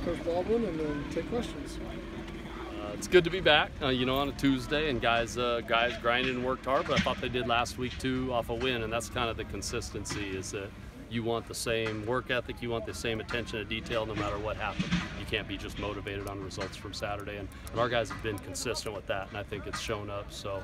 Coach Baldwin, and then take questions. It's good to be back, you know, on a Tuesday, and guys grinded and worked hard, but I thought they did last week too off a win, and that's kind of the consistency, is that you want the same work ethic, you want the same attention to detail no matter what happens. You can't be just motivated on results from Saturday, and our guys have been consistent with that, and I think it's shown up. So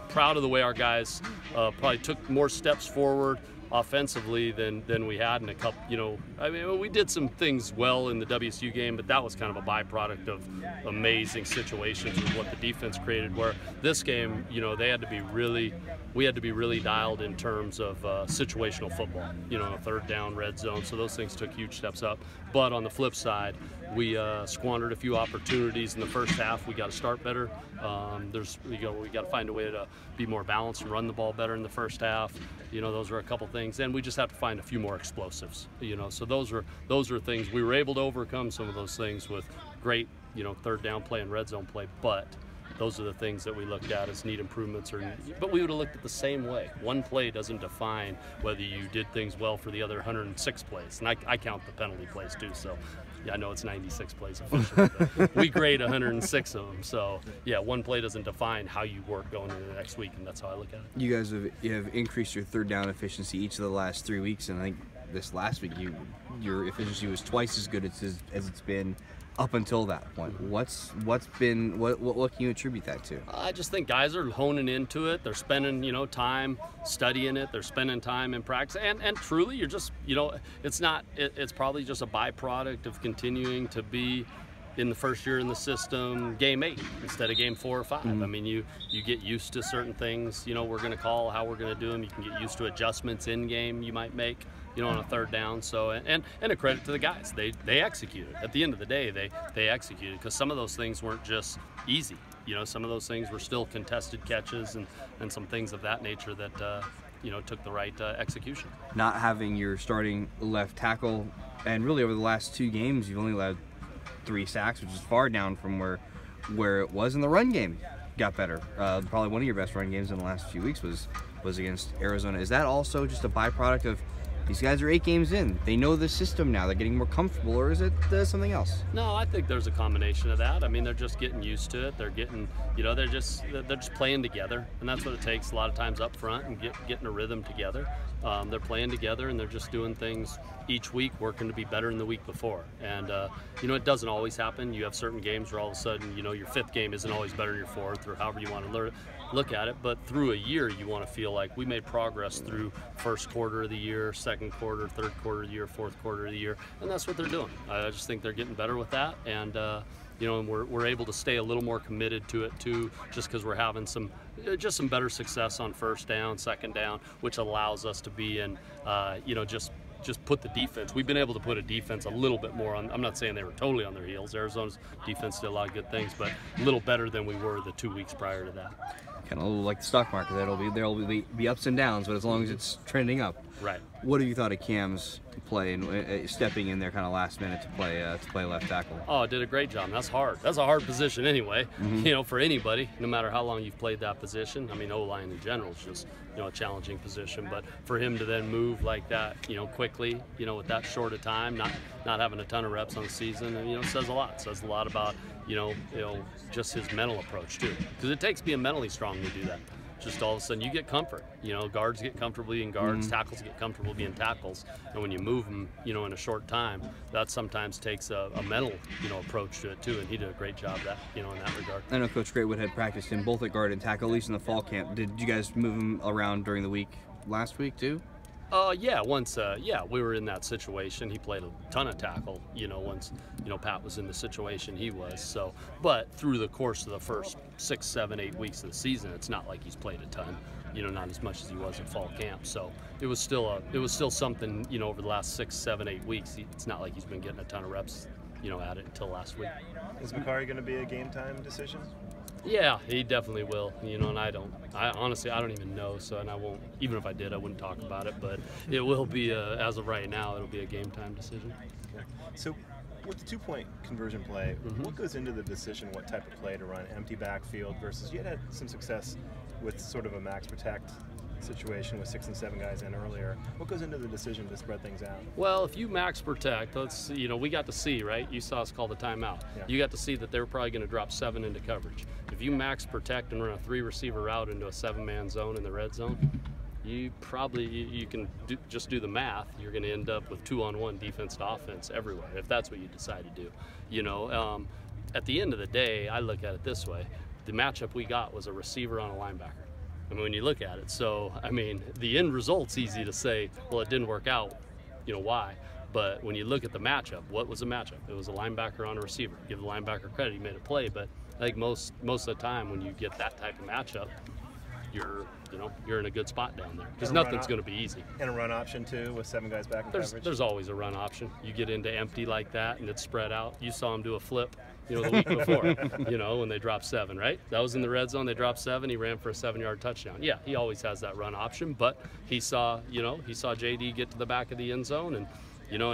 proud of the way our guys probably took more steps forward offensively than we had in a couple, you know. I mean, we did some things well in the WSU game, but that was kind of a byproduct of amazing situations with what the defense created, where this game, you know, we had to be really dialed in terms of situational football, you know, a third down, red zone, so those things took huge steps up. But on the flip side, we squandered a few opportunities in the first half. We got to start better. We got to find a way to be more balanced and run the ball better in the first half. You know, those are a couple things, and we just have to find a few more explosives. You know, so those are things we were able to overcome some of those things with great, you know, third down play and red zone play. But those are the things that we looked at as need improvements. But we would have looked at the same way. One play doesn't define whether you did things well for the other 106 plays, and I count the penalty plays too. So. Yeah, I know it's 96 plays officially, but we grade 106 of them. So, yeah, one play doesn't define how you work going into the next week, and that's how I look at it. You guys have increased your third down efficiency each of the last 3 weeks, and I think this last week your efficiency was twice as good as it's been up until that point. What can you attribute that to? I just think guys are honing into it. They're spending, you know, time studying it. They're spending time in practice, and truly, you're just, you know, it's probably just a byproduct of continuing to be in the first year in the system, game 8 instead of game 4 or 5. Mm-hmm. I mean, you get used to certain things, you know, we're going to call, how we're going to do them. You can get used to adjustments in game you might make, you know, on a third down. So, and a credit to the guys. They executed. At the end of the day, they executed, because some of those things weren't just easy. You know, some of those things were still contested catches and some things of that nature that, you know, took the right execution. Not having your starting left tackle, and really over the last 2 games, you've only allowed 3 sacks, which is far down from where it was in the run game. Got better. Probably one of your best run games in the last few weeks was against Arizona. Is that also just a byproduct of these guys are 8 games in? They know the system now. They're getting more comfortable, or is it something else? No, I think there's a combination of that. I mean, they're just getting used to it. They're getting, you know, they're just playing together, and that's what it takes a lot of times up front, and getting a rhythm together. They're playing together, and they're just doing things each week, working to be better than the week before. And you know, it doesn't always happen. You have certain games where all of a sudden, you know, your 5th game isn't always better than your 4th, or however you want to look at it. But through a year, you want to feel like we made progress through first quarter of the year, second quarter, third quarter of the year, fourth quarter of the year, and that's what they're doing. I just think they're getting better with that, and you know, and we're able to stay a little more committed to it too, just because we're having some better success on first down, second down, which allows us to be in, you know, just put the defense. We've been able to put a defense a little bit more on. I'm not saying they were totally on their heels. Arizona's defense did a lot of good things, but a little better than we were the 2 weeks prior to that. Kind of like the stock market. There'll be ups and downs, but as long as it's trending up. Right. What have you thought of Cam's play and stepping in there kind of last minute to play left tackle? Oh, did a great job. That's hard. That's a hard position anyway. Mm-hmm. You know, for anybody, no matter how long you've played that position. I mean, O-line in general is just, you know, a challenging position. But for him to then move like that, you know, quickly, you know, with that short a time, not having a ton of reps on the season, you know, says a lot. It says a lot about, you know, just his mental approach too. Because it takes being mentally strong to do that. Just all of a sudden you get comfort. You know, guards get comfortable being guards, tackles get comfortable being tackles, and when you move them, you know, in a short time, that sometimes takes a mental, you know, approach to it too, and he did a great job that, you know, in that regard. I know Coach Graywood had practiced him both at guard and tackle, at least in the fall camp. Did you guys move him around during the week last week too? Yeah, once, we were in that situation. He played a ton of tackle, you know, once, you know, Pat was in the situation he was. So, but through the course of the first 6, 7, 8 weeks of the season, it's not like he's played a ton, you know, not as much as he was at fall camp. So it was still something, you know, over the last 6, 7, 8 weeks. It's not like he's been getting a ton of reps, you know, at it until last week. Is Macari going to be a game time decision? Yeah, he definitely will, you know, and I honestly don't even know, so, and I won't, even if I did, I wouldn't talk about it, but it will be, as of right now, it'll be a game time decision. Okay. So with the 2-point conversion play, what goes into the decision what type of play to run? Empty backfield versus, you had some success with sort of a max protect situation with 6 and 7 guys in earlier. What goes into the decision to spread things out? Well, if you max protect, we got to see, right? You saw us call the timeout. Yeah. You got to see that they were probably going to drop 7 into coverage. If you max protect and run a 3-receiver route into a 7-man zone in the red zone, you can just do the math. You're going to end up with 2-on-1 defense to offense everywhere if that's what you decide to do. At the end of the day, I look at it this way: the matchup we got was a receiver on a linebacker. I mean, when you look at it, so I mean, the end result's easy to say, well, it didn't work out. Why? But when you look at the matchup, what was the matchup? It was a linebacker on a receiver. Give the linebacker credit; he made a play. But I think most of the time, when you get that type of matchup, you're in a good spot down there because nothing's going to be easy. And a run option too with 7 guys back in coverage. There's always a run option. You get into empty like that and it's spread out. You saw him do a flip, the week before, when they dropped 7, right? That was in the red zone. They dropped 7. He ran for a 7-yard touchdown. Yeah, he always has that run option, but he saw JD get to the back of the end zone and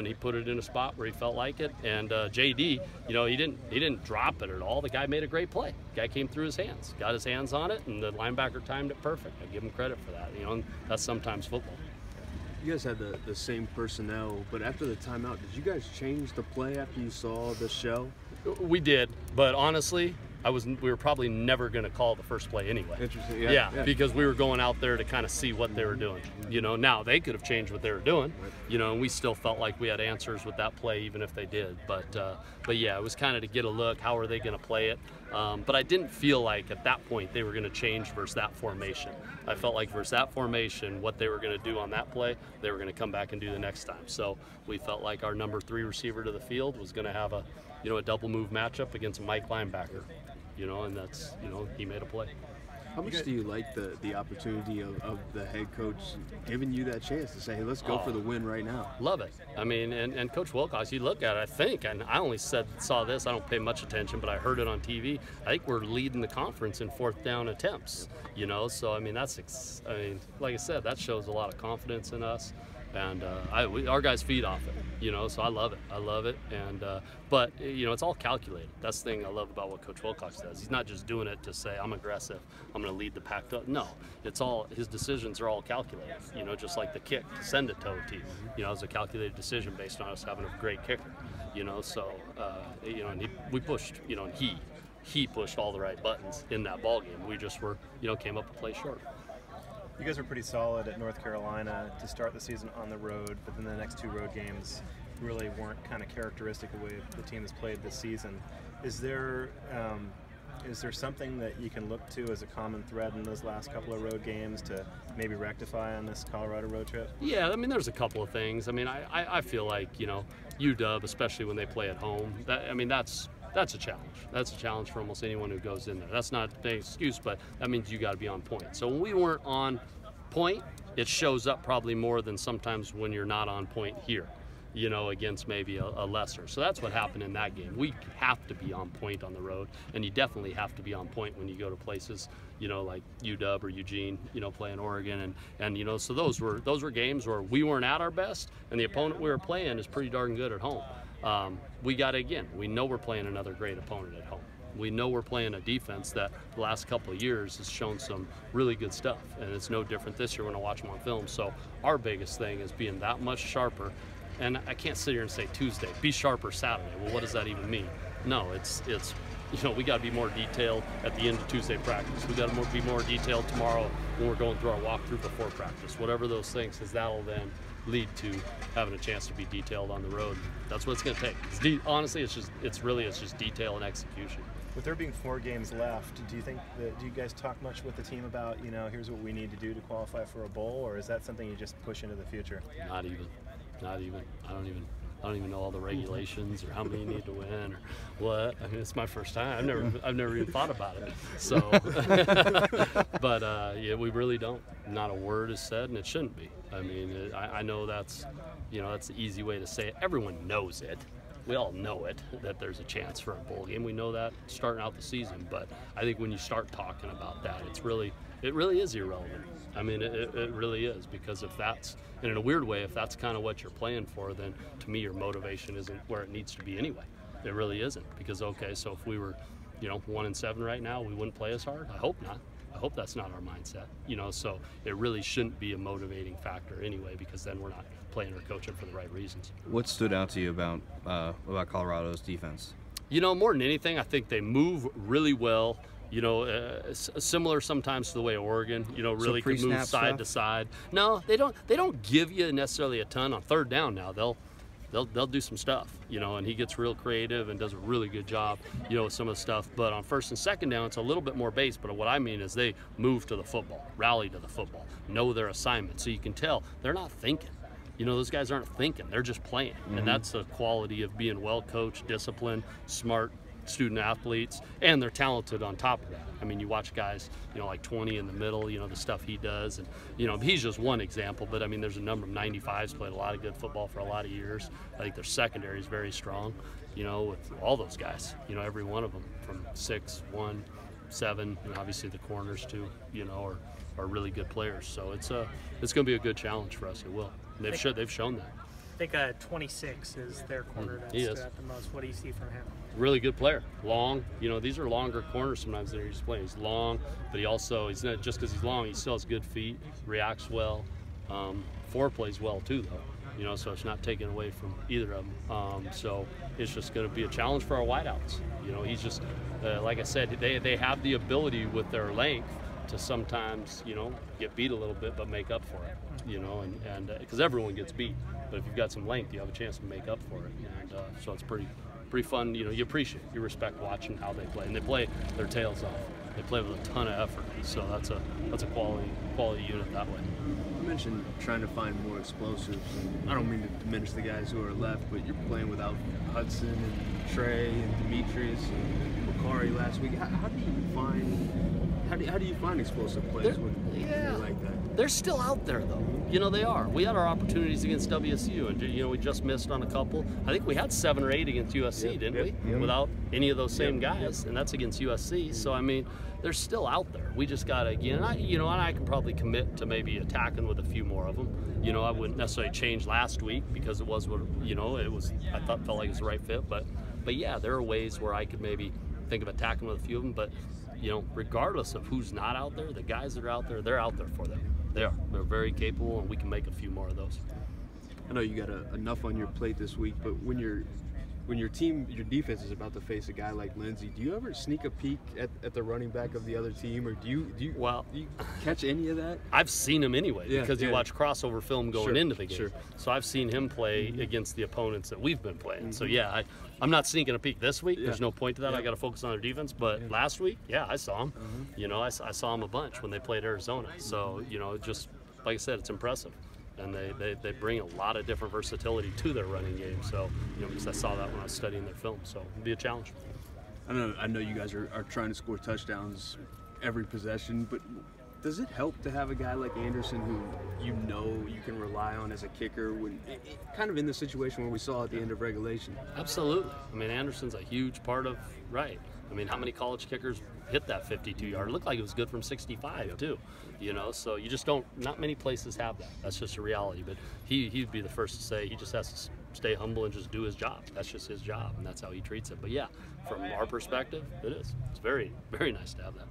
he put it in a spot where he felt like it. And JD, he didn't drop it at all. The guy made a great play. The guy came through his hands, got his hands on it, and the linebacker timed it perfect. I give him credit for that. And that's sometimes football. You guys had the same personnel, but after the timeout, did you guys change the play after you saw the show? We did, but honestly, we were probably never going to call the first play anyway. Interesting. Yeah, because we were going out there to kind of see what they were doing. Now they could have changed what they were doing. And we still felt like we had answers with that play, even if they did. But yeah, it was kind of to get a look. How are they going to play it? But I didn't feel like at that point they were going to change versus that formation. I felt like versus that formation, what they were going to do on that play, they were going to come back and do the next time. So we felt like our number 3 receiver to the field was going to have a double move matchup against a Mike linebacker. And that's, he made a play. How much do you like the opportunity of the head coach giving you that chance to say, hey, let's go for the win right now? Love it. I mean, and Coach Wilcox, you look at it, I think, and I only saw this, I don't pay much attention, but I heard it on TV. I think we're leading the conference in 4th down attempts, so I mean, like I said, that shows a lot of confidence in us. And our guys feed off it, so I love it. And but it's all calculated. That's the thing I love about what Coach Wilcox does. He's not just doing it to say I'm aggressive, I'm going to lead the pack. No, his decisions are all calculated. Just like the kick to send it to OT. It was a calculated decision based on us having a great kicker. So and we pushed. And he pushed all the right buttons in that ball game. We just were came up a play short. You guys were pretty solid at North Carolina to start the season on the road, but then the next 2 road games really weren't kind of characteristic of the way the team has played this season. Is there something that you can look to as a common thread in those last couple of road games to maybe rectify on this Colorado road trip? Yeah, I mean, there's a couple of things. I mean, I feel like, UW, especially when they play at home, that's a challenge. That's a challenge for almost anyone who goes in there. That's not an excuse, but that means you got to be on point. So when we weren't on point, it shows up probably more than sometimes when you're not on point here, against maybe a lesser. So that's what happened in that game. We have to be on point on the road, and you definitely have to be on point when you go to places, like UW or Eugene, playing Oregon, and so those were games where we weren't at our best, and the opponent we were playing is pretty darn good at home. We know we're playing another great opponent at home. We know we're playing a defense that the last couple of years has shown some really good stuff, and it's no different this year when I watch them on film. So our biggest thing is being that much sharper, and I can't sit here and say Tuesday, be sharper Saturday. Well, what does that even mean? No, it's we got to be more detailed at the end of Tuesday practice. We got to be more detailed tomorrow when we're going through our walkthrough before practice. Whatever those things, because that'll then lead to having a chance to be detailed on the road. That's what it's going to take. Honestly, it's just detail and execution. With there being 4 games left, do you guys talk much with the team about, here's what we need to do to qualify for a bowl, or is that something you just push into the future? Not even. I don't even know all the regulations or how many you need to win or what. I mean, it's my first time. I've never even thought about it. So, but yeah, we really don't. Not a word is said, and it shouldn't be. I mean, I know that's the easy way to say it. Everyone knows it. We all know it, that there's a chance for a bowl game. We know that starting out the season, but I think when you start talking about that, it really is irrelevant. I mean, it really is, because if that's, and in a weird way, if that's kind of what you're playing for, then to me your motivation isn't where it needs to be anyway. It really isn't, because okay, so if we were 1-7 right now, we wouldn't play as hard? I hope not. I hope that's not our mindset, you know, so it really shouldn't be a motivating factor anyway, because then we're not playing or coaching for the right reasons. What stood out to you about Colorado's defense? You know, more than anything, I think they move really well. You know, similar sometimes to the way Oregon, you know, really can move side to side. No, they don't give you necessarily a ton on third down. Now they'll do some stuff, you know, and he gets real creative and does a really good job, you know, with some of the stuff. But on first and second down, it's a little bit more base. But what I mean is they move to the football, rally to the football, know their assignment. So you can tell they're not thinking. You know, those guys aren't thinking, they're just playing. And that's the quality of being well coached, disciplined, smart student athletes, and they're talented on top of that. I mean, you watch guys, you know, like 20 in the middle, you know, the stuff he does, and, you know, he's just one example, but I mean, there's a number of 95s, played a lot of good football for a lot of years. I think their secondary is very strong, you know, with all those guys, you know, every one of them from 6, 1, 7, and obviously the corners too, you know, are really good players. So it's going to be a good challenge for us. It will. And they've shown that. I think 26 is their corner that stood out the most. What do you see from him? Really good player, long. You know, these are longer corners sometimes that he's playing. He's long, but he's not just because he's long. He still has good feet, reacts well. Forward plays well too, though. You know, so it's not taken away from either of them. So it's just going to be a challenge for our wideouts. You know, he's just like I said, they have the ability with their length to sometimes, you know, get beat a little bit, but make up for it. You know, and because everyone gets beat, but if you've got some length, you have a chance to make up for it. And so it's pretty fun. You know, you appreciate, you respect watching how they play, and they play their tails off. They play with a ton of effort. So that's a quality unit that way. You mentioned trying to find more explosives. I don't mean to diminish the guys who are left, but you're playing without Hudson and Trey and Demetrius and Bakari last week. How do you find explosive plays when you're like that? They're still out there, though. You know, they are. We had our opportunities against WSU, and, you know, we just missed on a couple. I think we had 7 or 8 against USC, didn't we? Yep. Without any of those same guys, and that's against USC. So, I mean, they're still out there. We just got to, and I can probably commit to maybe attacking with a few more of them. You know, I wouldn't necessarily change last week because it was what, you know, it was, felt like it was the right fit. But yeah, there are ways where I could maybe think of attacking with a few of them. But, you know, regardless of who's not out there, the guys that are out there, they're out there for them. They are. They're very capable, and we can make a few more of those. I know you got enough on your plate this week, but when your defense is about to face a guy like Lindsey, do you ever sneak a peek at the running back of the other team, or do you catch any of that? I've seen him anyway because you watch crossover film going into the game. Sure. So I've seen him play against the opponents that we've been playing. So yeah, I'm not sneaking a peek this week. There's no point to that. I got to focus on their defense. But last week, I saw him. You know, I saw him a bunch when they played Arizona. So, you know, just like I said, it's impressive. And they bring a lot of different versatility to their running game. So, you know, because I saw that when I was studying their film. So it'll be a challenge. I know you guys are trying to score touchdowns every possession, but does it help to have a guy like Anderson who you know you can rely on as a kicker when kind of in the situation where we saw at the end of regulation? Absolutely. I mean, Anderson's a huge part of I mean, how many college kickers hit that 52-yard? It looked like it was good from 65 too. You know, so you just not many places have that. That's just a reality. But he'd be the first to say he just has to stay humble and just do his job. That's just his job, and that's how he treats it. But yeah, from our perspective, it is. It's very, very nice to have that.